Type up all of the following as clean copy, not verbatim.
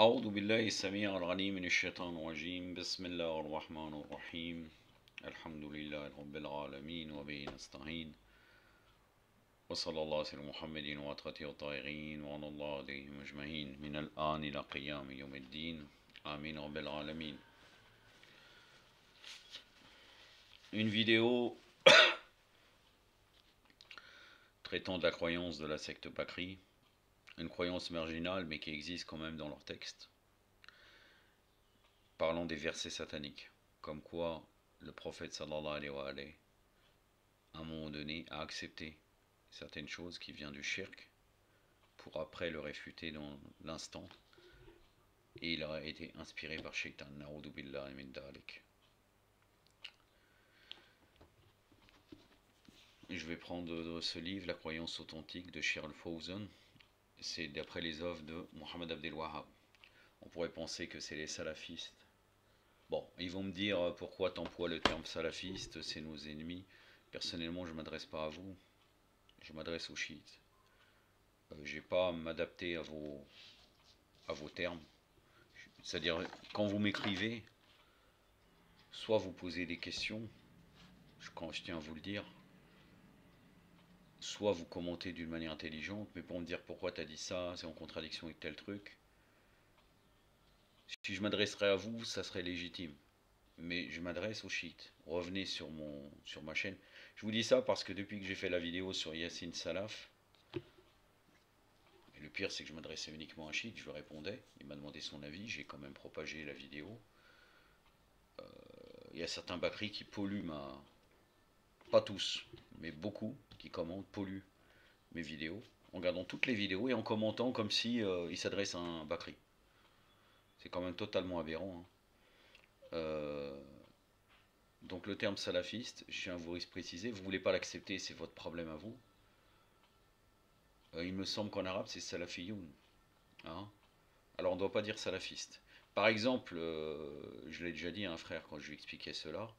أعوذ بالله السميع العليم من الشيطان الرجيم بسم الله الرحمن الرحيم الحمد لله رب العالمين وبه نستعين وصلى الله على محمد وعلى الطاهرين وعلى الله عليهم أجمعين من الآن إلى قيام يوم الدين آمين رب العالمين. Une vidéo traitant de la croyance de la secte Bakri, une croyance marginale mais qui existe quand même dans leur texte, parlant des versets sataniques, comme quoi le prophète sallallahu alayhi wa alayhi, à un moment donné, a accepté certaines choses qui viennent du shirk, pour après le réfuter dans l'instant, et il a été inspiré par Shaitan, na'udhu billahi min dhalik. Je vais prendre ce livre, La croyance authentique de Sheikh al-Fawzan, c'est d'après les œuvres de Mohammed Abdel Wahhab. On pourrait penser que c'est les salafistes. Bon, ils vont me dire pourquoi t'emploies le terme salafiste, c'est nos ennemis. Personnellement, je ne m'adresse pas à vous, je m'adresse aux chiites. Je n'ai pas à m'adapter à vos termes. C'est-à-dire, quand vous m'écrivez, soit vous posez des questions, quand je tiens à vous le dire, soit vous commentez d'une manière intelligente, mais pour me dire pourquoi tu as dit ça, c'est en contradiction avec tel truc. Si je m'adresserais à vous, ça serait légitime. Mais je m'adresse aux chiites. Revenez sur ma chaîne. Je vous dis ça parce que depuis que j'ai fait la vidéo sur Yassine Salaf, et le pire c'est que je m'adressais uniquement à un chiite, je lui répondais, il m'a demandé son avis, j'ai quand même propagé la vidéo. Il y a certains Bakri qui polluent pas tous, mais beaucoup qui commentent, polluent mes vidéos, en regardant toutes les vidéos et en commentant comme si il s'adresse à un Bakri. C'est quand même totalement aberrant. Donc le terme salafiste, je tiens à vous préciser, vous ne voulez pas l'accepter, c'est votre problème à vous. Il me semble qu'en arabe c'est salafiyoun. Hein, alors on ne doit pas dire salafiste. Par exemple, je l'ai déjà dit à un frère quand je lui expliquais cela,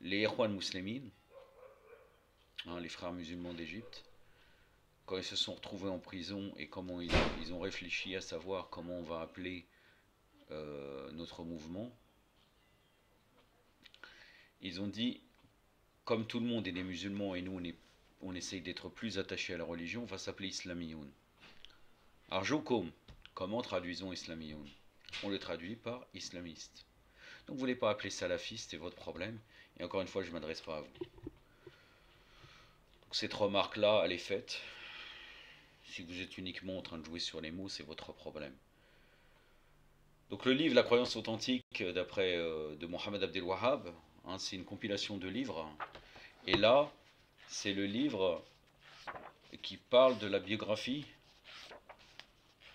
les Ikhwan Muslimin, hein, les frères musulmans d'Égypte, quand ils se sont retrouvés en prison et comment ils ont réfléchi à savoir comment on va appeler notre mouvement, ils ont dit, comme tout le monde est des musulmans et nous on essaye d'être plus attachés à la religion, on va s'appeler Islamiyoun. Arjokom, comment traduisons Islamiyoun? On le traduit par islamiste. Donc vous ne voulez pas appeler salafiste, c'est votre problème. Et encore une fois, je ne m'adresse pas à vous. Donc cette remarque-là, elle est faite. Si vous êtes uniquement en train de jouer sur les mots, c'est votre problème. Donc le livre La croyance authentique d'après de Mohammed Abdel Wahhab, hein, c'est une compilation de livres. Et là, c'est le livre qui parle de la biographie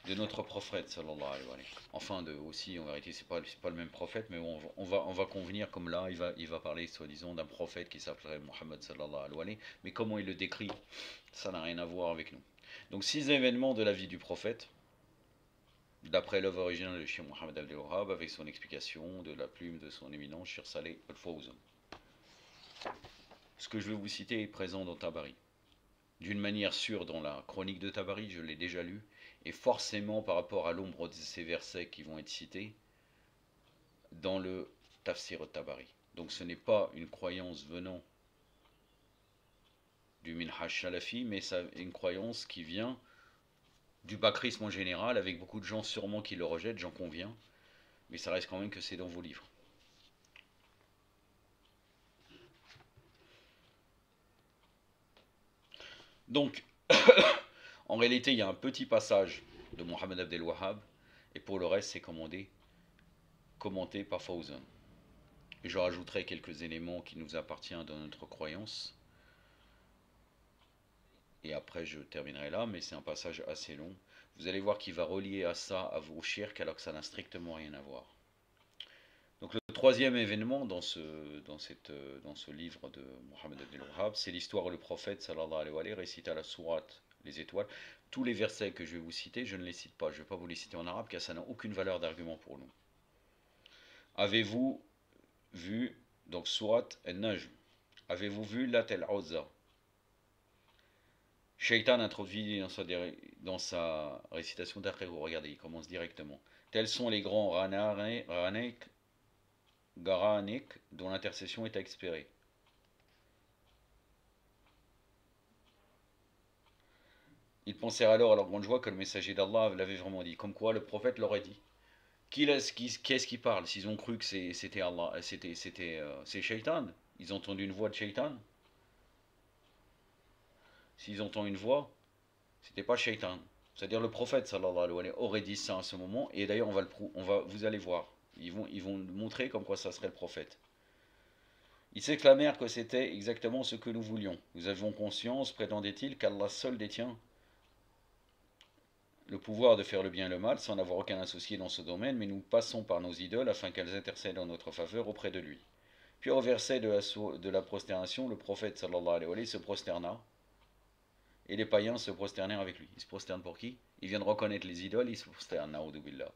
de notre prophète sallallahu alayhi wa sallam. Enfin aussi en vérité c'est pas le même prophète, mais on va convenir, comme là il va parler soi-disant d'un prophète qui s'appellerait Mohammed sallallahu alayhi wa sallam, mais comment il le décrit, ça n'a rien à voir avec nous. Donc 6 événements de la vie du prophète d'après l'œuvre originale de Cheikh Mohammed Abdel Wahhab, avec son explication de la plume de son éminent Cheikh Saleh al-Fawzan. Ce que je vais vous citer est présent dans Tabari. D'une manière sûre dans la chronique de Tabari, je l'ai déjà lu, et forcément par rapport à l'ombre de ces versets qui vont être cités dans le Tafsir Tabari. Donc ce n'est pas une croyance venant du Minhaj Salafi, mais c'est une croyance qui vient du bakrisme en général, avec beaucoup de gens sûrement qui le rejettent, j'en conviens, mais ça reste quand même que c'est dans vos livres. Donc, en réalité, il y a un petit passage de Mohammed Abdel Wahhab, et pour le reste, c'est commenté par Fawzan. Et je rajouterai quelques éléments qui nous appartiennent dans notre croyance. Et après, je terminerai là, mais c'est un passage assez long. Vous allez voir qu'il va relier à ça, à vos shirk, alors que ça n'a strictement rien à voir. Donc le troisième événement dans ce livre de Mohammed Abdel Wahhab, c'est l'histoire où le prophète sallallahu alayhi wa sallam récita la sourate, les étoiles. Tous les versets que je vais vous citer, je ne les cite pas. Je ne vais pas vous les citer en arabe, car ça n'a aucune valeur d'argument pour nous. Avez-vous vu, donc sourate al-Najm, avez-vous vu Lat al-Uzza, Shaitan introduit dans sa récitation d'après, regardez, il commence directement. Tels sont les grands Ranek, Garanik, dont l'intercession est expérée. Ils pensèrent alors à leur grande joie que le messager d'Allah l'avait vraiment dit, comme quoi le prophète l'aurait dit. Qui est-ce qui parle? S'ils ont cru que c'était Allah, c'est Shaitan. Ils ont entendu une voix de Shaitan. S'ils entendent une voix, c'était pas Shaitan. C'est-à-dire le prophète sallallahu alayhi wa sallam aurait dit ça à ce moment. Et d'ailleurs vous allez voir. Ils vont montrer comme quoi ça serait le prophète. Ils s'exclamèrent que c'était exactement ce que nous voulions. Nous avions conscience, prétendait-il, qu'Allah seul détient le pouvoir de faire le bien et le mal sans avoir aucun associé dans ce domaine, mais nous passons par nos idoles afin qu'elles intercèdent en notre faveur auprès de lui. Puis au verset de la prosternation, le prophète sallallahu alayhi wa sallam se prosterna et les païens se prosternèrent avec lui. Ils se prosternent pour qui? Ils viennent reconnaître les idoles, ils se prosternent, na'udhu billah.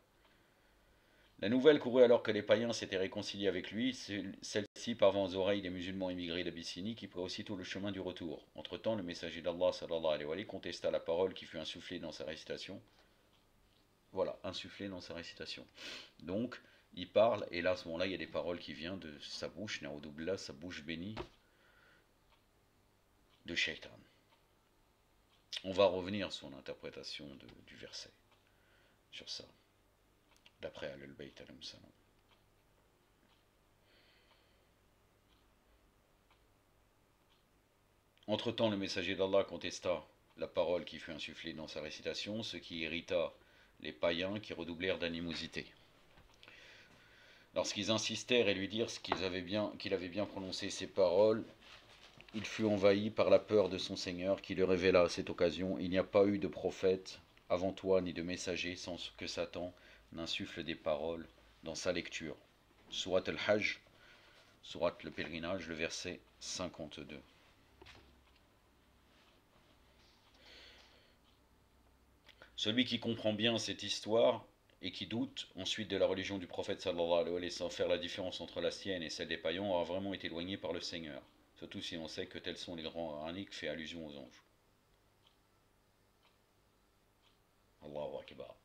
La nouvelle courut alors que les païens s'étaient réconciliés avec lui, celle-ci parvint aux oreilles des musulmans immigrés d'Abyssinie qui prirent aussitôt le chemin du retour. Entre-temps, le messager d'Allah sallallahu alayhi wa sallam contesta la parole qui fut insufflée dans sa récitation. Voilà, insufflée dans sa récitation. Donc, il parle, et là, à ce moment-là, il y a des paroles qui viennent de sa bouche, na'udhu billah, sa bouche bénie de Shaitan. On va revenir sur l'interprétation du verset, sur ça, d'après Al-Bayt al-Salam. Entre-temps, le messager d'Allah contesta la parole qui fut insufflée dans sa récitation, ce qui irrita les païens qui redoublèrent d'animosité. Lorsqu'ils insistèrent et lui dirent qu'il avait bien prononcé ces paroles, il fut envahi par la peur de son Seigneur qui lui révéla à cette occasion: il n'y a pas eu de prophète avant toi ni de messager sans que Satan n'insuffle des paroles dans sa lecture. Surat al-Hajj, Surat le pèlerinage, le verset 52. Celui qui comprend bien cette histoire et qui doute ensuite de la religion du prophète sallallahu alayhi wa sallam sans faire la différence entre la sienne et celle des païens aura vraiment été éloigné par le Seigneur. Surtout si on sait que tels sont les grands Ranik fait allusion aux anges. Allahu Akbar.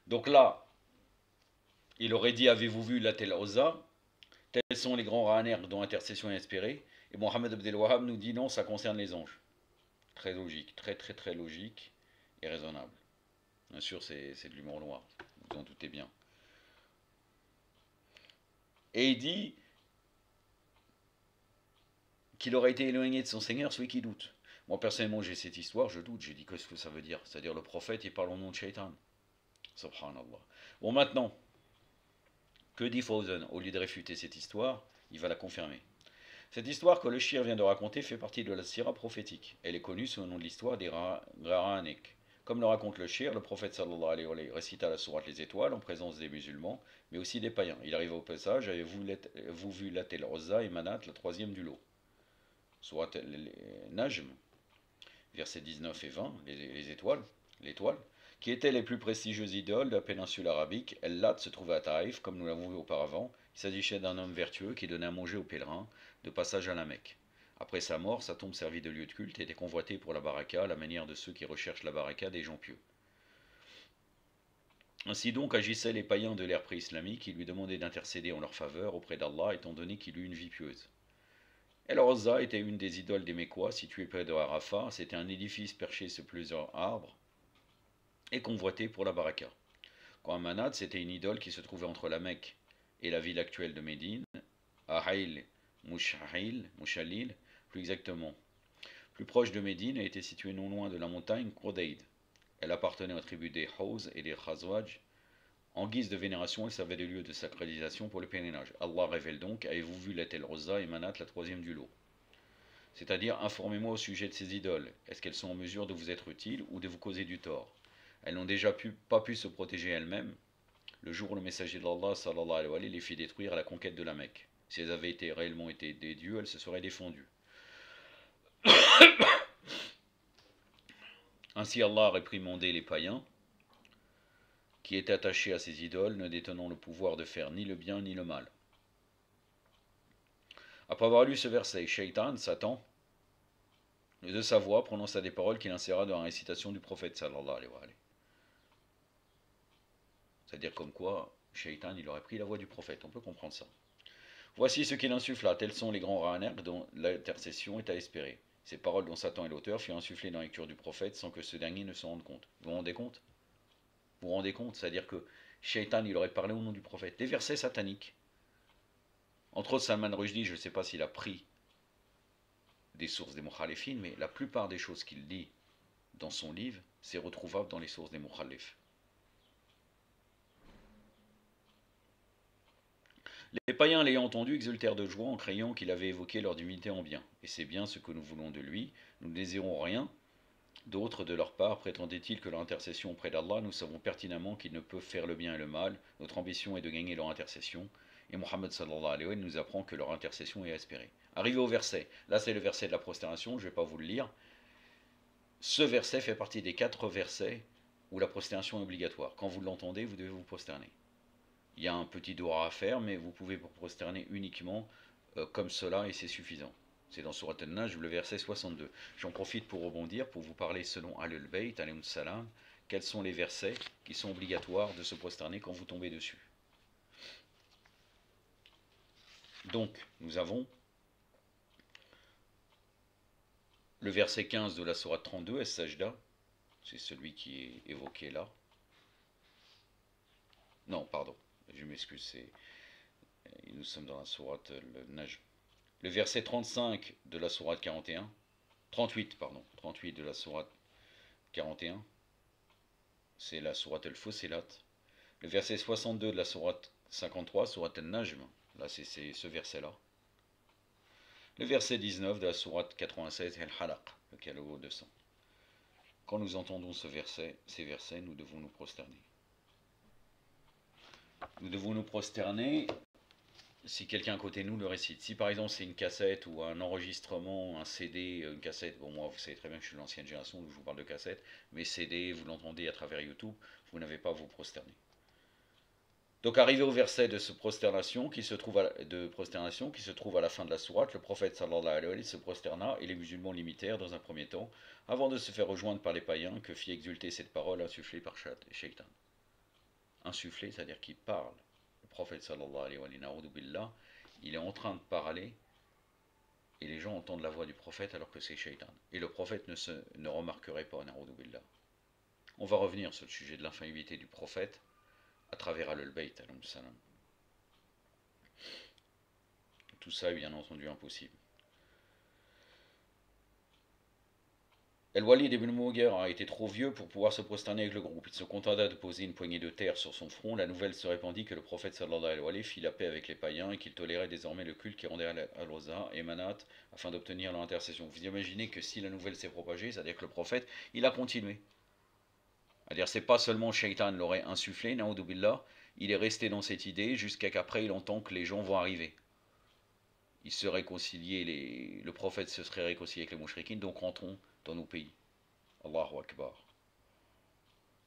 Donc là, il aurait dit: avez-vous vu la Tel Oza? Tels sont les grands Raner dont intercession est espérée. Et Mohammed Abdel Wahhab nous dit non, ça concerne les anges. Très logique, très logique et raisonnable. Bien sûr, c'est de l'humour noir, vous en doutez bien. Et il dit qu'il aurait été éloigné de son Seigneur, celui qui doute. Moi, personnellement, j'ai cette histoire, je doute. J'ai dit qu'est-ce que ça veut dire? C'est-à-dire le prophète, il parle au nom de Shaitan. Subhanallah. Bon, maintenant, que dit Fawzan? Au lieu de réfuter cette histoire, il va la confirmer. Cette histoire que le shir vient de raconter fait partie de la sira prophétique. Elle est connue sous le nom de l'histoire des Garanik. Comme le raconte le shir, le prophète sallallahu alayhi wa sallam récita la sourate Les Étoiles en présence des musulmans, mais aussi des païens. Il arriva au passage: avez-vous vu Lat el-Uzza et Manat, la troisième du lot? Sourate Najm, versets 19 et 20, les étoiles, l'étoile, qui étaient les plus prestigieuses idoles de la péninsule arabique. El-Lat se trouvait à Taïf, comme nous l'avons vu auparavant. Il s'agissait d'un homme vertueux qui donnait à manger aux pèlerins de passage à la Mecque. Après sa mort, sa tombe servit de lieu de culte et était convoitée pour la baraka, à la manière de ceux qui recherchent la baraka des gens pieux. Ainsi donc agissaient les païens de l'ère pré-islamique qui lui demandaient d'intercéder en leur faveur auprès d'Allah, étant donné qu'il eut une vie pieuse. El-Uzza était une des idoles des Mécois, située près de Arafat. C'était un édifice perché sur plusieurs arbres et convoité pour la baraka. Quant à Manat, c'était une idole qui se trouvait entre la Mecque et la ville actuelle de Médine, à Haïl Mouchalil, plus exactement. Plus proche de Médine, elle était située non loin de la montagne Qurdayd. Elle appartenait aux tribus des Hawz et des Khazwaj. En guise de vénération, elle servait de lieu de sacralisation pour le pèlerinage. Allah révèle donc: avez-vous vu la Tel Uzza et Manat, la troisième du lot? C'est-à-dire, informez-moi au sujet de ces idoles. Est-ce qu'elles sont en mesure de vous être utiles ou de vous causer du tort? Elles n'ont déjà pas pu se protéger elles-mêmes. Le jour où le messager d'Allah sallallahu alayhi wa sallam les fit détruire à la conquête de la Mecque. Si elles avaient réellement été des dieux, elles se seraient défendues. Ainsi Allah a réprimandé les païens qui étaient attachés à ces idoles, ne détenant le pouvoir de faire ni le bien ni le mal. Après avoir lu ce verset, Shaitan, Satan, de sa voix prononça des paroles qu'il insérera dans la récitation du prophète sallallahu alayhi wa sallam. C'est-à-dire comme quoi, Shaitan, il aurait pris la voix du prophète. On peut comprendre ça. Voici ce qu'il insuffla. Tels sont les grands ra'aners dont l'intercession est à espérer. Ces paroles dont Satan est l'auteur furent insufflées dans la lecture du prophète sans que ce dernier ne se rende compte. Vous vous rendez compte? Vous vous rendez compte? C'est-à-dire que Shaitan, il aurait parlé au nom du prophète. Des versets sataniques. Entre autres, Salman Rushdie, je ne sais pas s'il a pris des sources des Mukhalifin, mais la plupart des choses qu'il dit dans son livre, c'est retrouvable dans les sources des Mukhalif. Les païens l'ayant entendu exultèrent de joie en criant qu'il avait évoqué leur divinité en bien. Et c'est bien ce que nous voulons de lui. Nous ne désirons rien d'autre de leur part. Prétendaient-ils que leur intercession auprès d'Allah, nous savons pertinemment qu'ils ne peuvent faire le bien et le mal. Notre ambition est de gagner leur intercession. Et Mohammed sallallahu alayhi wa sallam nous apprend que leur intercession est espérée. Arrivé au verset, là c'est le verset de la prosternation, je ne vais pas vous le lire. Ce verset fait partie des 4 versets où la prosternation est obligatoire. Quand vous l'entendez, vous devez vous prosterner. Il y a un petit doigt à faire, mais vous pouvez vous prosterner uniquement comme cela et c'est suffisant. C'est dans Surat An-Najm, le verset 62. J'en profite pour rebondir, pour vous parler selon Ahlul Bayt, alayhim salam, quels sont les versets qui sont obligatoires de se prosterner quand vous tombez dessus. Donc, nous avons le verset 15 de la Surat 32, Es-Sajda, c'est celui qui est évoqué là. Non, pardon, je m'excuse, nous sommes dans la sourate Najm. Le verset 35 de la sourate 41, 38 de la sourate 41, c'est la sourate Al-Fusilat. Le verset 62 de la sourate 53, sourate Al-Najm, là c'est ce verset-là. Le verset 19 de la sourate 96, Al-Halaq, le Kalogo 200. Quand nous entendons ces versets, nous devons nous prosterner. Nous devons nous prosterner si quelqu'un à côté de nous le récite. Si par exemple c'est une cassette ou un enregistrement, un CD, une cassette, bon moi vous savez très bien que je suis de l'ancienne génération, donc je vous parle de cassette, mais CD, vous l'entendez à travers YouTube, vous n'avez pas à vous prosterner. Donc arrivé au verset de prosternation qui se trouve à la fin de la sourate, le prophète sallallahu alayhi wa sallam se prosterna et les musulmans l'imitèrent dans un premier temps, avant de se faire rejoindre par les païens que fit exulter cette parole insufflée par Shaitan. Insufflé, c'est-à-dire qu'il parle. Le prophète sallallahu alayhi wa sallam, il est en train de parler et les gens entendent la voix du prophète alors que c'est Shaitan. Et le prophète ne remarquerait pas, na'udhu billah. On va revenir sur le sujet de l'infaillibilité du prophète à travers Al-Bayt, alayhi salam. Tout ça est bien entendu impossible. El-Walid ibn Mughir a été trop vieux pour pouvoir se prosterner avec le groupe. Il se contenta de poser une poignée de terre sur son front. La nouvelle se répandit que le prophète sallallahu alayhi wa sallam fit la paix avec les païens et qu'il tolérait désormais le culte qui rendait Al-Uzza et Manat afin d'obtenir leur intercession. Vous imaginez que si la nouvelle s'est propagée, c'est-à-dire que le prophète, il a continué. C'est-à-dire c'est pas seulement Shaitan l'aurait insufflé, na'udhu billah, il est resté dans cette idée jusqu'à qu'après il entend que les gens vont arriver. Il se réconcilier, le prophète se serait réconcilié avec les mouchriquines, donc rentrons dans nos pays. Allahu Akbar.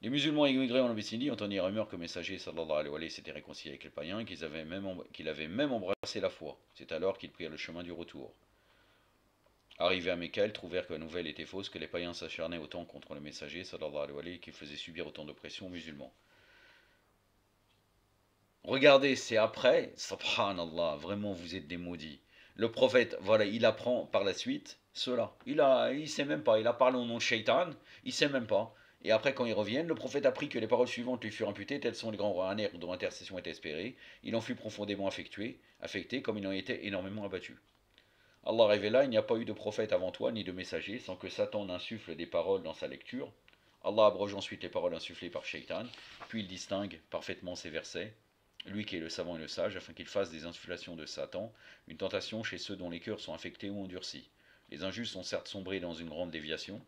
Les musulmans immigrés en Abyssinie entendirent la rumeur que le messager sallallahu alayhi wa sallam s'était réconcilié avec les païens et qu'il avait même embrassé la foi. C'est alors qu'ils prirent le chemin du retour. Arrivés à Mecca, ils trouvèrent que la nouvelle était fausse, que les païens s'acharnaient autant contre le messager sallallahu alayhi wa sallam qu'ils faisaient subir autant d'oppression aux musulmans. Regardez, c'est après, subhanallah, vraiment vous êtes des maudits. Le prophète, voilà, il apprend par la suite cela. Il sait même pas, il a parlé au nom de Shaitan, il sait même pas. Et après, quand ils reviennent, le prophète apprit que les paroles suivantes lui furent imputées, tels sont les grands ra'aners dont l'intercession était espérée. Il en fut profondément affecté, comme il en était énormément abattu. Allah révéla, il n'y a pas eu de prophète avant toi, ni de messager, sans que Satan n'insuffle des paroles dans sa lecture. Allah abroge ensuite les paroles insufflées par Shaitan, puis il distingue parfaitement ces versets, lui qui est le savant et le sage, afin qu'il fasse des insufflations de Satan, une tentation chez ceux dont les cœurs sont affectés ou endurcis. Les injustes ont certes sombré dans une grande déviation,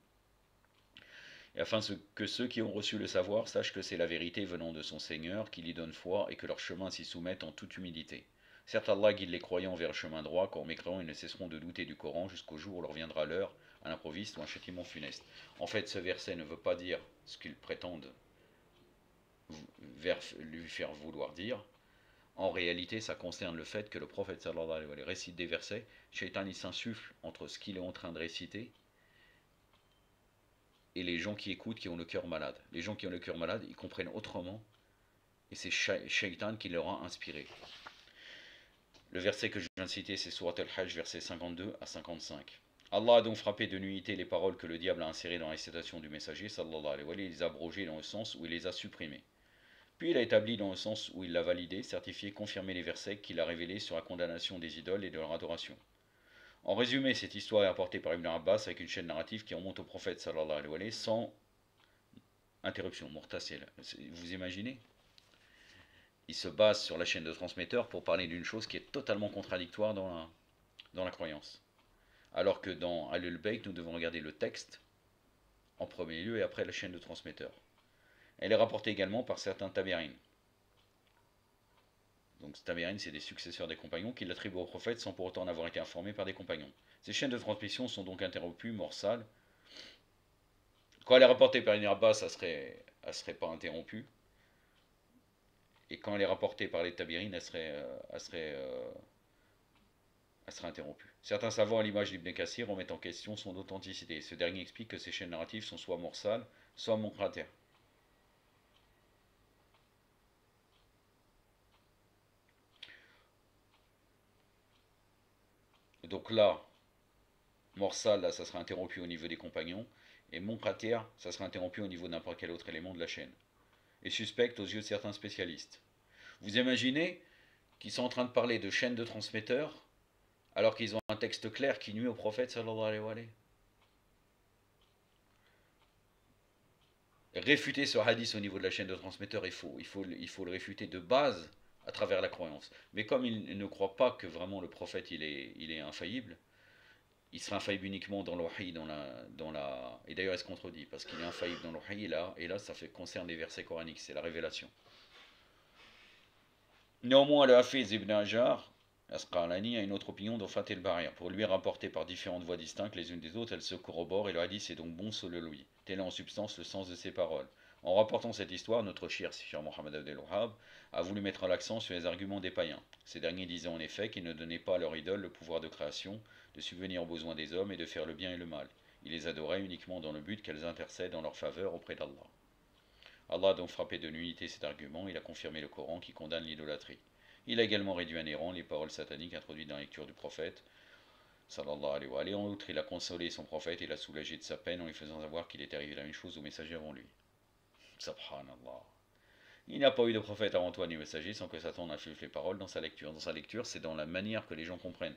et afin que ceux qui ont reçu le savoir sachent que c'est la vérité venant de son Seigneur, qu'il y donne foi et que leur chemin s'y soumette en toute humilité. Certes, Allah guide les croyants vers le chemin droit, quand mécréants ils ne cesseront de douter du Coran jusqu'au jour où leur viendra l'heure, à l'improviste ou un châtiment funeste. En fait, ce verset ne veut pas dire ce qu'ils prétendent lui faire vouloir dire. En réalité, ça concerne le fait que le prophète sallallahu alayhi wa sallam récite des versets, Shaitan il s'insuffle entre ce qu'il est en train de réciter et les gens qui écoutent, qui ont le cœur malade. Les gens qui ont le cœur malade, ils comprennent autrement, et c'est Shaitan qui leur a inspiré. Le verset que je viens de citer, c'est Surat al-Hajj, versets 52 à 55. Allah a donc frappé de nullité les paroles que le diable a insérées dans la récitation du messager, sallallahu alayhi wa sallam, il les a abrogées dans le sens où il les a supprimées. Puis il a établi dans le sens où il l'a validé, certifié, confirmé les versets qu'il a révélés sur la condamnation des idoles et de leur adoration. En résumé, cette histoire est apportée par Ibn Abbas avec une chaîne narrative qui remonte au prophète sallallahu alayhi wa sallam sans interruption, mortasil. Vous imaginez? Il se base sur la chaîne de transmetteur pour parler d'une chose qui est totalement contradictoire dans la croyance. Alors que dans Ahlul Bayt, nous devons regarder le texte en premier lieu et après la chaîne de transmetteur. Elle est rapportée également par certains tabi'in. Donc tabi'in, c'est des successeurs des compagnons qui l'attribuent au prophète sans pour autant en avoir été informés par des compagnons. Ces chaînes de transmission sont donc interrompues, morsales. Quand elle est rapportée par Ibn Abbas, elle serait pas interrompue. Et quand elle est rapportée par les tabi'in, elle serait interrompue. Certains savants, à l'image d'Ibn Kassir, remettent en question son authenticité. Ce dernier explique que ces chaînes narratives sont soit morsales, soit munkratères. Donc là, morsal, là, ça sera interrompu au niveau des compagnons, et munqatir, ça sera interrompu au niveau de n'importe quel autre élément de la chaîne. Et suspect aux yeux de certains spécialistes. Vous imaginez qu'ils sont en train de parler de chaînes de transmetteurs, alors qu'ils ont un texte clair qui nuit au prophète sallallahu alayhi wa sallam. Réfuter ce hadith au niveau de la chaîne de transmetteurs est faux. Il faut le réfuter de base à travers la croyance. Mais comme ils ne croient pas que vraiment le prophète il est infaillible, il sera infaillible uniquement dans le wahi, et d'ailleurs il se contredit, parce qu'il est infaillible dans le wahi, et là ça concerne les versets coraniques, c'est la révélation. Néanmoins, le Hafiz ibn Hajar, Asqalani, a une autre opinion dans Fath el-Barir. Pour lui, rapportée par différentes voies distinctes les unes des autres, elles se corroborent et le hadith est donc bon selon lui. Tel est en substance le sens de ses paroles. En rapportant cette histoire, notre cher Mohammed Abdel Wahhab a voulu mettre l'accent sur les arguments des païens. Ces derniers disaient en effet qu'ils ne donnaient pas à leur idole le pouvoir de création, de subvenir aux besoins des hommes et de faire le bien et le mal. Ils les adoraient uniquement dans le but qu'elles intercèdent en leur faveur auprès d'Allah. Allah a donc frappé de nullité cet argument, il a confirmé le Coran qui condamne l'idolâtrie. Il a également réduit à néant les paroles sataniques introduites dans la lecture du prophète, sallallahu alayhi wa sallam. En outre, il a consolé son prophète et l'a soulagé de sa peine en lui faisant savoir qu'il était arrivé la même chose au messager avant lui. Subhanallah. Il n'y a pas eu de prophète avant toi ni messager sans que Satan n'inflige les paroles dans sa lecture. Dans sa lecture, c'est dans la manière que les gens comprennent.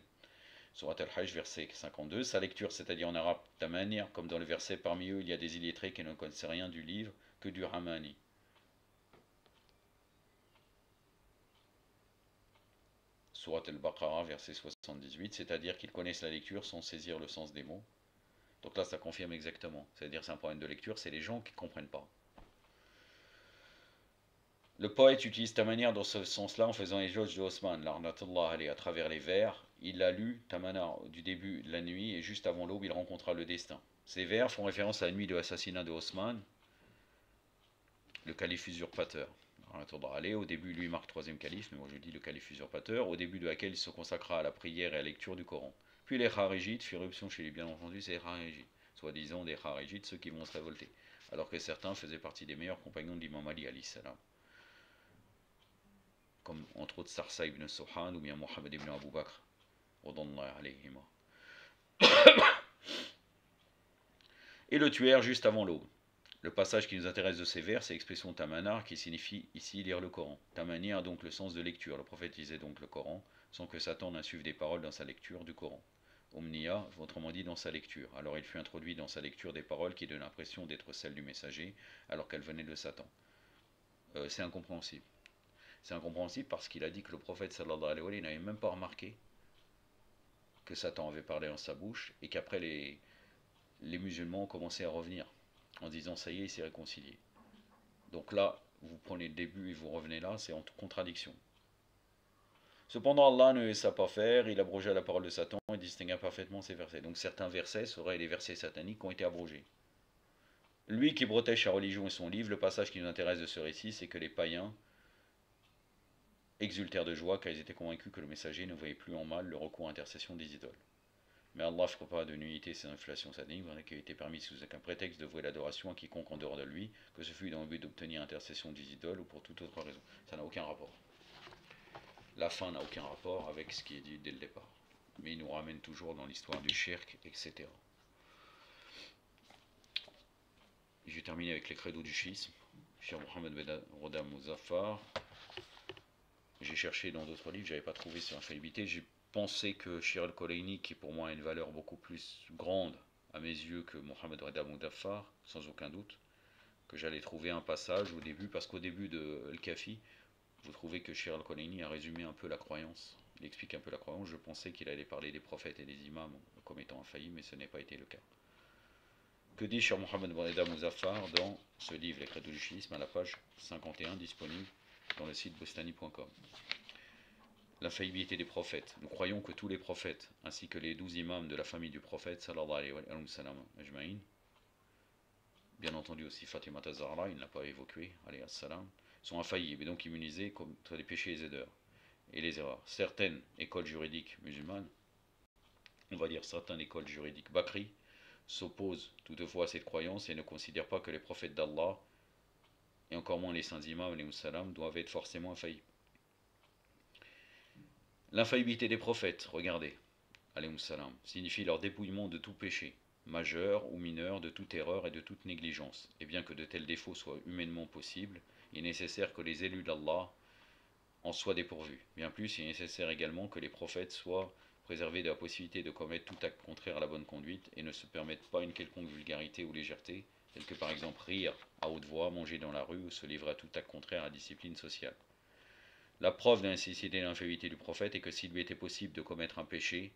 Surat al-Hajj, verset 52. Sa lecture, c'est-à-dire en arabe, ta manière, comme dans le verset, parmi eux, il y a des illettrés qui ne connaissent rien du livre que du Ramani. Surat al-Baqarah, verset 78, c'est-à-dire qu'ils connaissent la lecture sans saisir le sens des mots. Donc là, ça confirme exactement. C'est-à-dire c'est un problème de lecture, c'est les gens qui ne comprennent pas. Le poète utilise Tamana dans ce sens-là en faisant éloge de Osman, l'arnatullah alayhi, à travers les vers. Il a lu Tamana du début de la nuit et juste avant l'aube, il rencontra le destin. Ces vers font référence à la nuit de l'assassinat de Osman, le calife usurpateur. Au début, lui marque troisième calife, mais moi je dis le calife usurpateur, au début de laquelle il se consacra à la prière et à la lecture du Coran. Puis les Kharijites firent éruption chez lui, bien entendu, c'est les Kharijites, soi-disant des Kharijites, ceux qui vont se révolter, alors que certains faisaient partie des meilleurs compagnons de l'imam Ali, alayhi salam, comme entre autres Sarsa ibn Sohan ou bien Mohammed ibn Abu Bakr, et le tuèrent juste avant l'aube. Le passage qui nous intéresse de ces vers, c'est l'expression tamanar qui signifie ici lire le Coran. Tamani a donc le sens de lecture. Le prophète lisait donc le Coran sans que Satan n'insuive des paroles dans sa lecture du Coran. Omnia, autrement dit dans sa lecture. Alors il fut introduit dans sa lecture des paroles qui donnent l'impression d'être celles du messager alors qu'elles venaient de Satan. C'est incompréhensible. C'est incompréhensible parce qu'il a dit que le prophète sallallahu alayhi wa sallam n'avait même pas remarqué que Satan avait parlé en sa bouche et qu'après les musulmans ont commencé à revenir en disant ça y est, il s'est réconcilié. Donc là, vous prenez le début et vous revenez là, c'est en contradiction. Cependant, Allah ne laissa pas faire, il abrogea la parole de Satan et distingua parfaitement ses versets. Donc certains versets seraient les versets sataniques qui ont été abrogés. Lui qui protège sa religion et son livre, le passage qui nous intéresse de ce récit, c'est que les païens exultèrent de joie car ils étaient convaincus que le messager ne voyait plus en mal le recours à l'intercession des idoles. Mais Allah ne fera pas de nullité ces inflations sataniques qui a été permis sous aucun prétexte de vouer l'adoration à quiconque en dehors de lui, que ce fût dans le but d'obtenir intercession des idoles ou pour toute autre raison. Ça n'a aucun rapport. La fin n'a aucun rapport avec ce qui est dit dès le départ. Mais il nous ramène toujours dans l'histoire du shirk, etc. Je vais terminer avec les credos du schisme. Cheikh Mohammed Ben Roda Muzaffar. J'ai cherché dans d'autres livres, j'avais pas trouvé sur l'infaillibilité. J'ai pensé que Shir al-Kolayni, qui pour moi a une valeur beaucoup plus grande à mes yeux que Mohammed Reda Muzaffar, sans aucun doute, que j'allais trouver un passage au début, parce qu'au début de Al-Kafi, vous trouvez que Shir al-Kolayni a résumé un peu la croyance. Il explique un peu la croyance. Je pensais qu'il allait parler des prophètes et des imams comme étant infaillibles, mais ce n'est pas été le cas. Que dit Cheikh Mohammed Reda Muzaffar dans ce livre, Les Credos du Chiisme, à la page 51, disponible dans le site bostani.com. L'infaillibilité des prophètes. Nous croyons que tous les prophètes, ainsi que les 12 imams de la famille du prophète, sallallahu alayhi wa sallam ajma'in, bien entendu aussi Fatima Zahra, il ne l'a pas évoqué, alayhi salam, sont infaillibles et donc immunisés contre les péchés et les erreurs. Certaines écoles juridiques musulmanes, on va dire certaines écoles juridiques Bakri, s'opposent toutefois à cette croyance et ne considèrent pas que les prophètes d'Allah, et encore moins les saints imams, les salam, doivent être forcément infaillibles. L'infaillibilité des prophètes, regardez, alayhi salam, signifie leur dépouillement de tout péché, majeur ou mineur, de toute erreur et de toute négligence. Et bien que de tels défauts soient humainement possibles, il est nécessaire que les élus d'Allah en soient dépourvus. Bien plus, il est nécessaire également que les prophètes soient préservés de la possibilité de commettre tout acte contraire à la bonne conduite et ne se permettent pas une quelconque vulgarité ou légèreté, telle que par exemple rire à haute voix, manger dans la rue ou se livrer à tout acte contraire à la discipline sociale. La preuve de la nécessité et de l'infaillibilité du prophète est que s'il lui était possible de commettre un péché,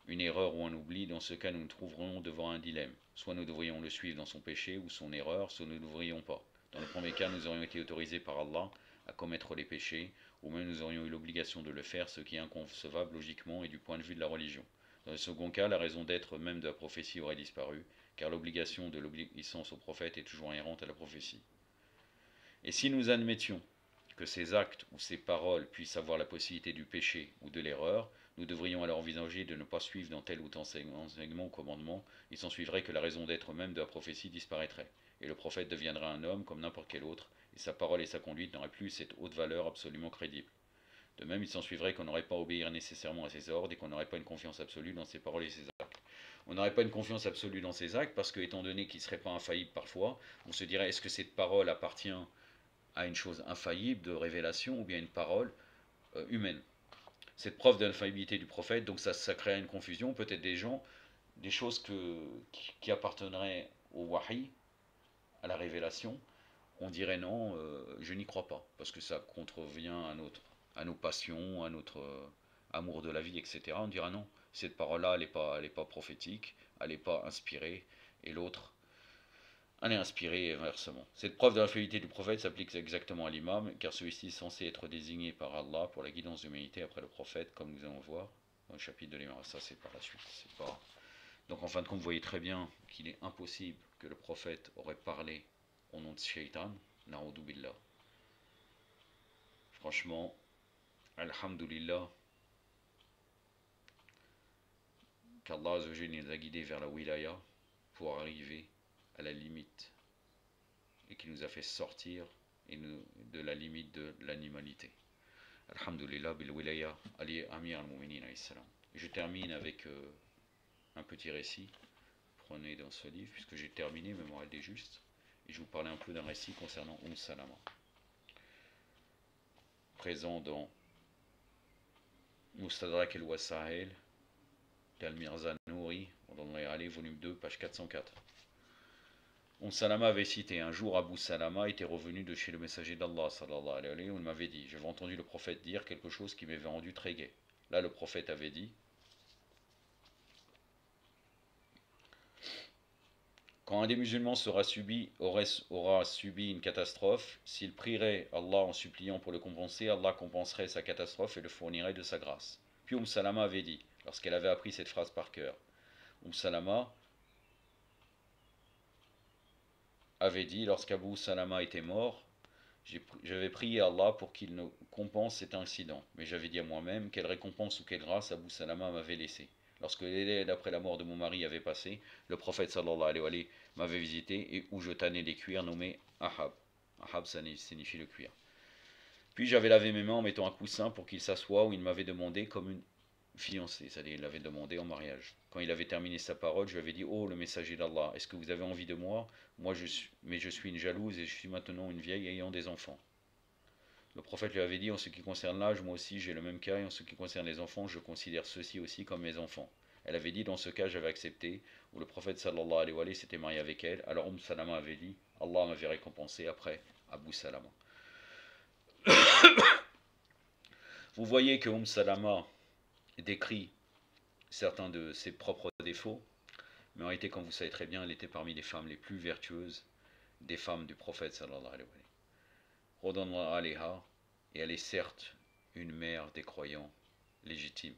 une erreur ou un oubli, dans ce cas nous nous trouverons devant un dilemme. Soit nous devrions le suivre dans son péché ou son erreur, soit nous ne devrions pas. Dans le premier cas, nous aurions été autorisés par Allah à commettre les péchés, ou même nous aurions eu l'obligation de le faire, ce qui est inconcevable logiquement et du point de vue de la religion. Dans le second cas, la raison d'être même de la prophétie aurait disparu, car l'obligation de l'obéissance au prophète est toujours inhérente à la prophétie. Et si nous admettions que ces actes ou ces paroles puissent avoir la possibilité du péché ou de l'erreur, nous devrions alors envisager de ne pas suivre dans tel ou tel enseignement ou commandement, il s'ensuivrait que la raison d'être même de la prophétie disparaîtrait, et le prophète deviendrait un homme comme n'importe quel autre, et sa parole et sa conduite n'auraient plus cette haute valeur absolument crédible. De même, il s'ensuivrait qu'on n'aurait pas à obéir nécessairement à ses ordres et qu'on n'aurait pas une confiance absolue dans ses paroles et ses actes. On n'aurait pas une confiance absolue dans ses actes parce que, étant donné qu'il ne serait pas infaillible parfois, on se dirait est-ce que cette parole appartient à une chose infaillible de révélation ou bien une parole humaine. Cette preuve de l'infaillibilité du prophète, donc ça crée une confusion, peut-être des choses qui appartenraient au wahi, à la révélation, on dirait non, je n'y crois pas, parce que ça contrevient à nos passions, à notre amour de la vie, etc. On dira non, cette parole-là, elle n'est pas prophétique, elle n'est pas inspirée, et l'autre, elle est inspirée inversement. Cette preuve de l'infaillibilité du prophète s'applique exactement à l'imam, car celui-ci est censé être désigné par Allah pour la guidance de l'humanité après le prophète, comme nous allons voir dans le chapitre de l'imam. Ça, c'est par la suite. Pas... Donc, en fin de compte, vous voyez très bien qu'il est impossible que le prophète aurait parlé au nom de Shaitan, na'udhu billah. Franchement, alhamdulillah, qu'Allah nous a guidés vers la wilaya pour arriver à la limite et qui nous a fait sortir de la limite de l'animalité. Alhamdulillah bil wilaya Ali Amir al-Mu'minin alayhi salam. Je termine avec un petit récit. Prenez dans ce livre, puisque j'ai terminé Mémorial des Justes, et je vous parlais un peu d'un récit concernant Salama, présent dans Mustadrak el-Wasa'il d'Al-Mirza Nouri, volume 2, page 404. Salama avait cité un jour Abu Salama était revenu de chez le messager d'Allah, sallallahu alayhi wa sallam, où il m'avait dit j'avais entendu le prophète dire quelque chose qui m'avait rendu très gai. Là, le prophète avait dit quand un des musulmans aura subi une catastrophe, s'il prierait Allah en suppliant pour le compenser, Allah compenserait sa catastrophe et le fournirait de sa grâce. Puis Salama avait dit, lorsqu'elle avait appris cette phrase par cœur, Salama avait dit, lorsqu'Abu Salama était mort, j'avais prié Allah pour qu'il ne compense cet incident, mais j'avais dit à moi-même quelle récompense ou quelle grâce Abu Salama m'avait laissé. Lorsque les délais d'après la mort de mon mari avait passé, le prophète sallallahu alayhi wa sallam m'avait visité et où je tannais des cuirs nommés ahab. Ahab, ça signifie le cuir. Puis j'avais lavé mes mains en mettant un coussin pour qu'il s'assoie où il m'avait demandé comme une fiancée, c'est-à-dire il l'avait demandé en mariage. Quand il avait terminé sa parole, je lui avais dit: oh, le messager d'Allah, est-ce que vous avez envie de moi? Mais je suis une jalouse et je suis maintenant une vieille ayant des enfants. Le prophète lui avait dit: en ce qui concerne l'âge, moi aussi j'ai le même cas, et en ce qui concerne les enfants, je considère ceux-ci aussi comme mes enfants. Elle avait dit: dans ce cas, j'avais accepté, où le prophète sallallahu alayhi wa sallam s'était marié avec elle. Alors Salama avait dit: Allah m'avait récompensé après Abu Salama. Vous voyez que Salama décrit certains de ses propres défauts, mais en réalité, comme vous savez très bien, elle était parmi les femmes les plus vertueuses des femmes du prophète sallallahu alayhi wa sallam. Et elle est certes une mère des croyants légitimes.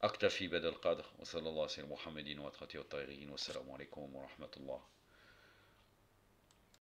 أكتفي بهذا القدر وصلى الله على محمد وعلى آله وصحبه الطاهرين والسلام عليكم ورحمة الله